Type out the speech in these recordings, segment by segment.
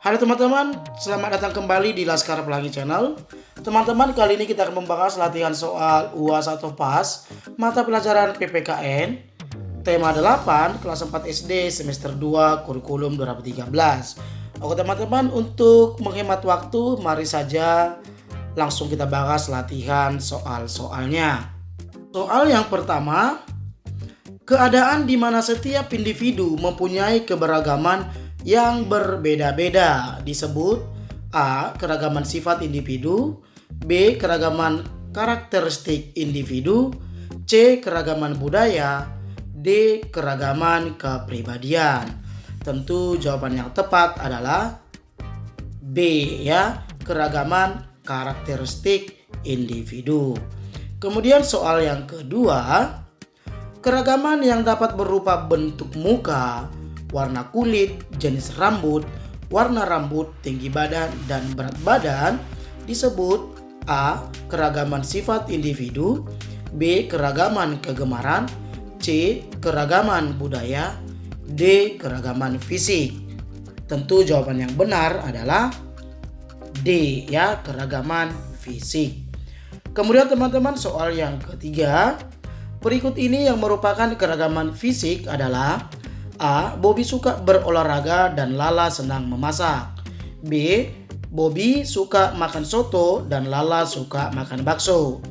Halo teman-teman, selamat datang kembali di Laskar Pelangi Channel. Teman-teman, kali ini kita akan membahas latihan soal UAS atau PAS mata pelajaran PPKN tema 8 kelas 4 SD semester 2 kurikulum 2013. Oke teman-teman, untuk menghemat waktu, mari saja langsung kita bahas latihan soal-soalnya. Soal yang pertama, keadaan di mana setiap individu mempunyai keberagaman yang berbeda-beda disebut A. Keragaman sifat individu, B. Keragaman karakteristik individu, C. Keragaman budaya, D. Keragaman kepribadian. Tentu jawaban yang tepat adalah B, ya, keragaman karakteristik individu. Kemudian soal yang kedua, keragaman yang dapat berupa bentuk muka, warna kulit, jenis rambut, warna rambut, tinggi badan, dan berat badan disebut A. Keragaman sifat individu, B. Keragaman kegemaran, C. Keragaman budaya, D. Keragaman fisik. Tentu jawaban yang benar adalah D, ya, keragaman fisik. Kemudian teman-teman, soal yang ketiga, berikut ini yang merupakan keragaman fisik adalah A. Bobby suka berolahraga dan Lala senang memasak. B. Bobby suka makan soto dan Lala suka makan bakso.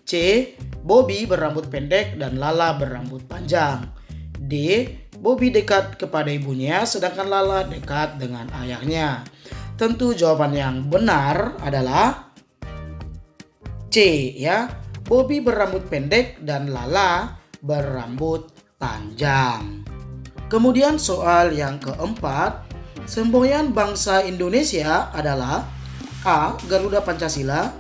C. Bobby berambut pendek dan Lala berambut panjang. D. Bobby dekat kepada ibunya sedangkan Lala dekat dengan ayahnya. Tentu jawaban yang benar adalah C, ya. Bobby berambut pendek dan Lala berambut panjang. Kemudian soal yang keempat, semboyan bangsa Indonesia adalah A. Garuda Pancasila,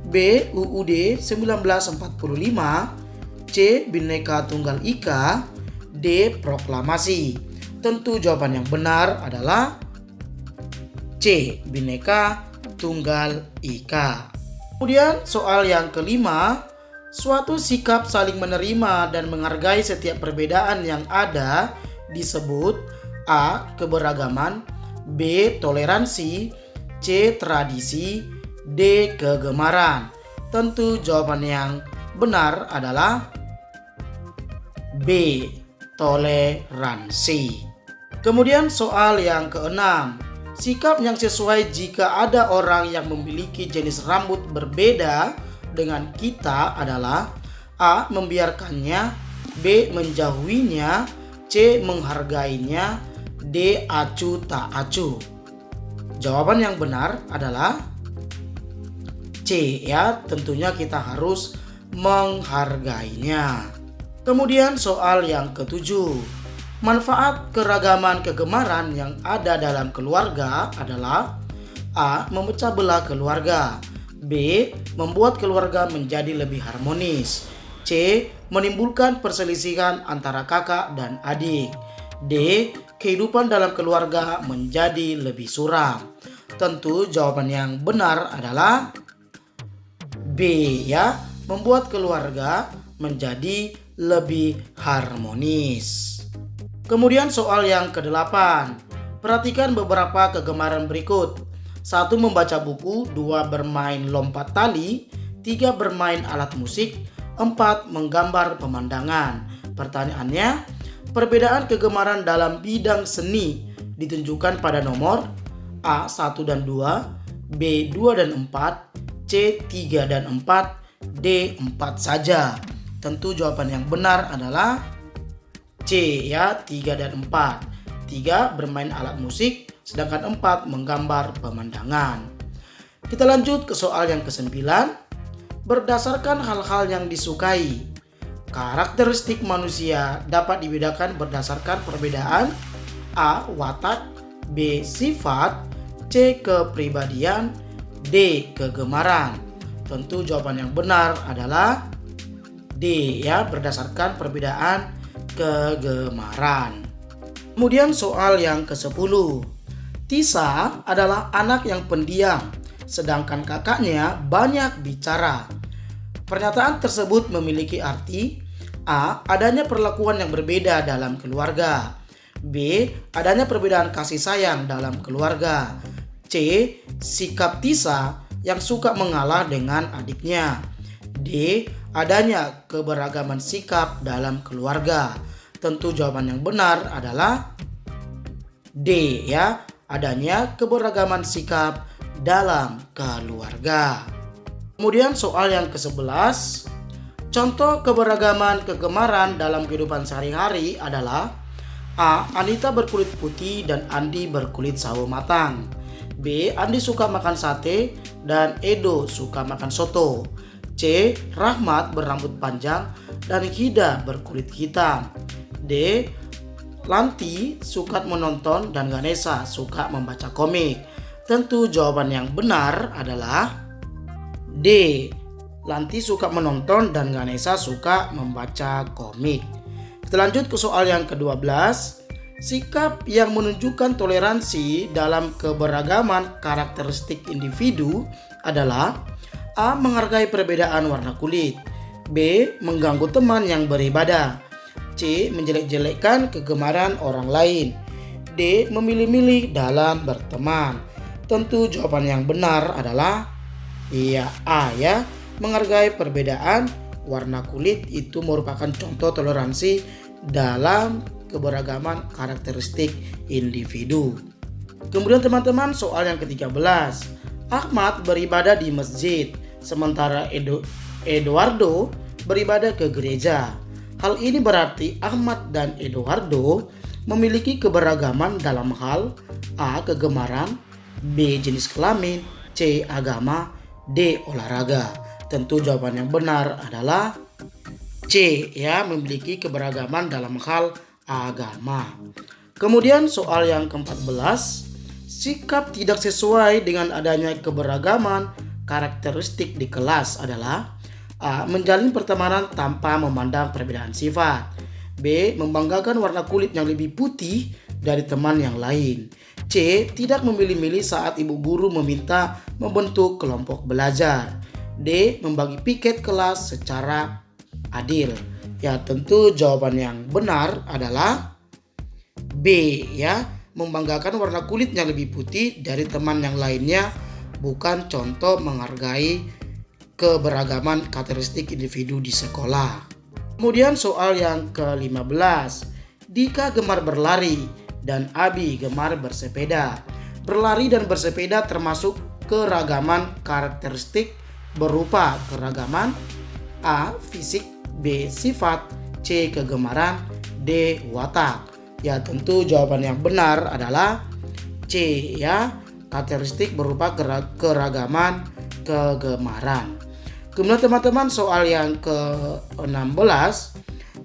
B. UUD 1945, C. Bhinneka Tunggal Ika, D. Proklamasi. Tentu jawaban yang benar adalah C. Bhinneka Tunggal Ika. Kemudian soal yang kelima, suatu sikap saling menerima dan menghargai setiap perbedaan yang ada disebut A. Keberagaman, B. Toleransi, C. Tradisi, D. Kegemaran. Tentu jawaban yang benar adalah B. Toleransi. Kemudian soal yang keenam, sikap yang sesuai jika ada orang yang memiliki jenis rambut berbeda dengan kita adalah A. Membiarkannya, B. Menjauhinya, C. Menghargainya, D. Acuh tak acuh. Jawaban yang benar adalah C, ya, tentunya kita harus menghargainya. Kemudian soal yang ketujuh, manfaat keragaman kegemaran yang ada dalam keluarga adalah A. Memecah belah keluarga, B. Membuat keluarga menjadi lebih harmonis, C. Menimbulkan perselisihan antara kakak dan adik, D. Kehidupan dalam keluarga menjadi lebih suram. Tentu jawaban yang benar adalah B, ya, membuat keluarga menjadi lebih harmonis. Kemudian soal yang kedelapan, perhatikan beberapa kegemaran berikut. 1. Membaca buku, 2. Bermain lompat tali, 3. Bermain alat musik, 4. Menggambar pemandangan. Pertanyaannya, perbedaan kegemaran dalam bidang seni ditunjukkan pada nomor A. 1 dan 2, B. 2 dan 4, C. 3 dan 4, D. 4 saja. Tentu jawaban yang benar adalah C, ya, 3 dan 4. 3 bermain alat musik, sedangkan 4 menggambar pemandangan. Kita lanjut ke soal yang ke-9. Berdasarkan hal-hal yang disukai, karakteristik manusia dapat dibedakan berdasarkan perbedaan A. Watak, B. Sifat, C. Kepribadian, D. Kegemaran. Tentu jawaban yang benar adalah D, ya, berdasarkan perbedaan kegemaran. Kemudian soal yang ke-10, Tisa adalah anak yang pendiam, sedangkan kakaknya banyak bicara. Pernyataan tersebut memiliki arti A. Adanya perlakuan yang berbeda dalam keluarga, B. Adanya perbedaan kasih sayang dalam keluarga, C. Sikap Tisa yang suka mengalah dengan adiknya. D. Adanya keberagaman sikap dalam keluarga. Tentu jawaban yang benar adalah D ya, adanya keberagaman sikap dalam keluarga. Kemudian soal yang ke-11. Contoh keberagaman kegemaran dalam kehidupan sehari-hari adalah A. Anita berkulit putih dan Andi berkulit sawo matang. B. Andi suka makan sate dan Edo suka makan soto. C. Rahmat berambut panjang dan Hida berkulit hitam. D. Lanti suka menonton dan Ganesha suka membaca komik. Tentu jawaban yang benar adalah D. Lanti suka menonton dan Ganesha suka membaca komik. Kita lanjut ke soal yang ke-12. Sikap yang menunjukkan toleransi dalam keberagaman karakteristik individu adalah A. Menghargai perbedaan warna kulit. B. Mengganggu teman yang beribadah. C. Menjelek-jelekkan kegemaran orang lain. D. Memilih-milih dalam berteman. Tentu jawaban yang benar adalah A ya. Menghargai perbedaan warna kulit itu merupakan contoh toleransi dalam keberagaman karakteristik individu. Kemudian teman-teman, soal yang ke-13. Ahmad beribadah di masjid, sementara Eduardo beribadah ke gereja. Hal ini berarti Ahmad dan Eduardo memiliki keberagaman dalam hal A. Kegemaran, B. Jenis kelamin, C. Agama, D. Olahraga. Tentu jawaban yang benar adalah C ya, memiliki keberagaman dalam hal agama. Kemudian soal yang ke-14. Sikap tidak sesuai dengan adanya keberagaman karakteristik di kelas adalah A. Menjalin pertemanan tanpa memandang perbedaan sifat. B. Membanggakan warna kulit yang lebih putih dari teman yang lain. C. Tidak memilih-milih saat ibu guru meminta membentuk kelompok belajar. D. Membagi piket kelas secara adil. Ya, tentu jawaban yang benar adalah B ya. Membanggakan warna kulit yang lebih putih dari teman yang lainnya bukan contoh menghargai keberagaman karakteristik individu di sekolah. Kemudian soal yang ke-15. Dika gemar berlari dan Abi gemar bersepeda. Berlari dan bersepeda termasuk keragaman karakteristik berupa keragaman A. Fisik, B. Sifat, C. Kegemaran, D. Watak. Ya, tentu jawaban yang benar adalah C ya. Karakteristik berupa keragaman kegemaran. Kemudian teman-teman, soal yang ke-16.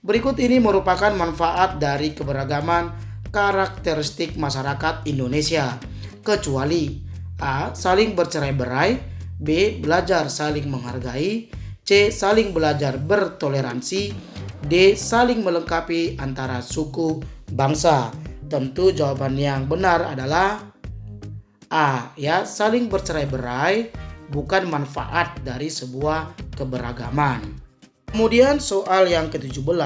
Berikut ini merupakan manfaat dari keberagaman karakteristik masyarakat Indonesia, kecuali A. Saling bercerai-berai, B. Belajar saling menghargai, C. Saling belajar bertoleransi, D. Saling melengkapi antara suku bangsa. Tentu jawaban yang benar adalah A ya, saling bercerai-berai bukan manfaat dari sebuah keberagaman. Kemudian soal yang ke-17.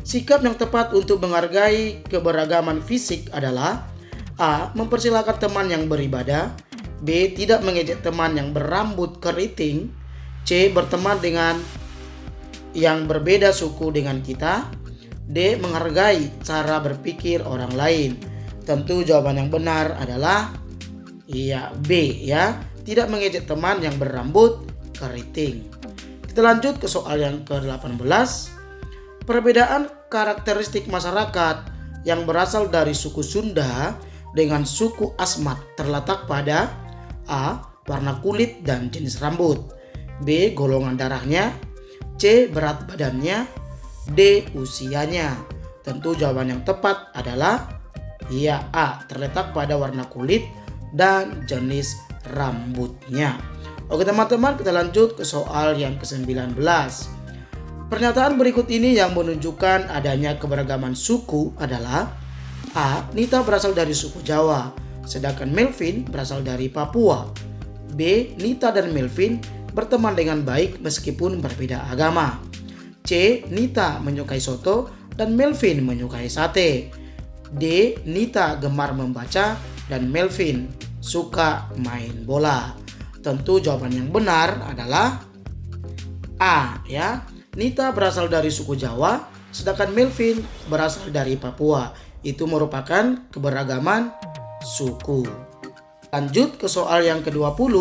Sikap yang tepat untuk menghargai keberagaman fisik adalah A. Mempersilahkan teman yang beribadah, B. Tidak mengejek teman yang berambut keriting, C. Berteman dengan yang berbeda suku dengan kita, D. Menghargai cara berpikir orang lain. Tentu jawaban yang benar adalah B ya. Tidak mengejek teman yang berambut keriting. Kita lanjut ke soal yang ke-18. Perbedaan karakteristik masyarakat yang berasal dari suku Sunda dengan suku Asmat terletak pada A. Warna kulit dan jenis rambut, B. Golongan darahnya, C. Berat badannya, D. Usianya. Tentu jawaban yang tepat adalah A. Terletak pada warna kulit dan jenis rambutnya. Oke teman-teman, kita lanjut ke soal yang ke-19. Pernyataan berikut ini yang menunjukkan adanya keberagaman suku adalah A. Nita berasal dari suku Jawa, sedangkan Melvin berasal dari Papua. B. Nita dan Melvin berteman dengan baik meskipun berbeda agama. C. Nita menyukai soto dan Melvin menyukai sate. D. Nita gemar membaca dan Melvin suka main bola. Tentu jawaban yang benar adalah A ya. Nita berasal dari suku Jawa, sedangkan Melvin berasal dari Papua. Itu merupakan keberagaman suku. Lanjut ke soal yang ke-20.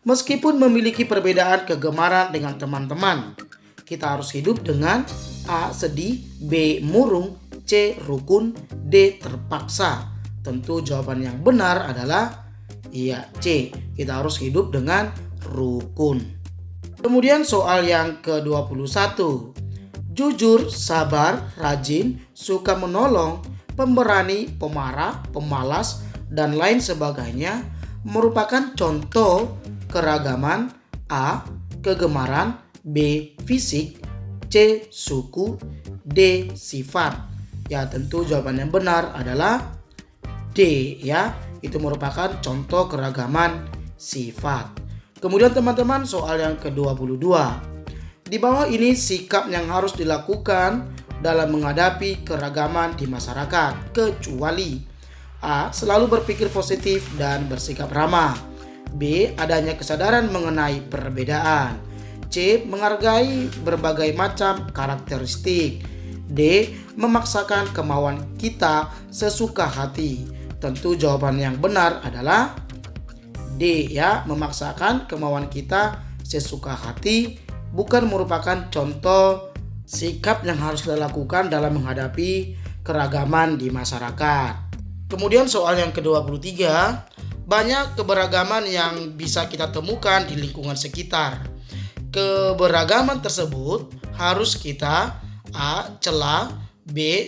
Meskipun memiliki perbedaan kegemaran dengan teman-teman, kita harus hidup dengan A. Sedih, B. Murung, C. Rukun, D. Terpaksa. Tentu jawaban yang benar adalah C. Kita harus hidup dengan rukun. Kemudian soal yang ke-21. Jujur, sabar, rajin, suka menolong, pemberani, pemarah, pemalas, dan lain sebagainya merupakan contoh keragaman A. Kegemaran, B. Fisik, C. Suku, D. Sifat. Ya, tentu jawaban yang benar adalah D ya. Itu merupakan contoh keragaman sifat. Kemudian teman-teman soal yang ke-22. Di bawah ini sikap yang harus dilakukan dalam menghadapi keragaman di masyarakat, kecuali A. Selalu berpikir positif dan bersikap ramah, B. Adanya kesadaran mengenai perbedaan, C. Menghargai berbagai macam karakteristik, D. Memaksakan kemauan kita sesuka hati. Tentu jawaban yang benar adalah D ya. Memaksakan kemauan kita sesuka hati bukan merupakan contoh sikap yang harus kita lakukan dalam menghadapi keragaman di masyarakat. Kemudian soal yang ke-23. Banyak keberagaman yang bisa kita temukan di lingkungan sekitar. Keberagaman tersebut harus kita A. Cela, B.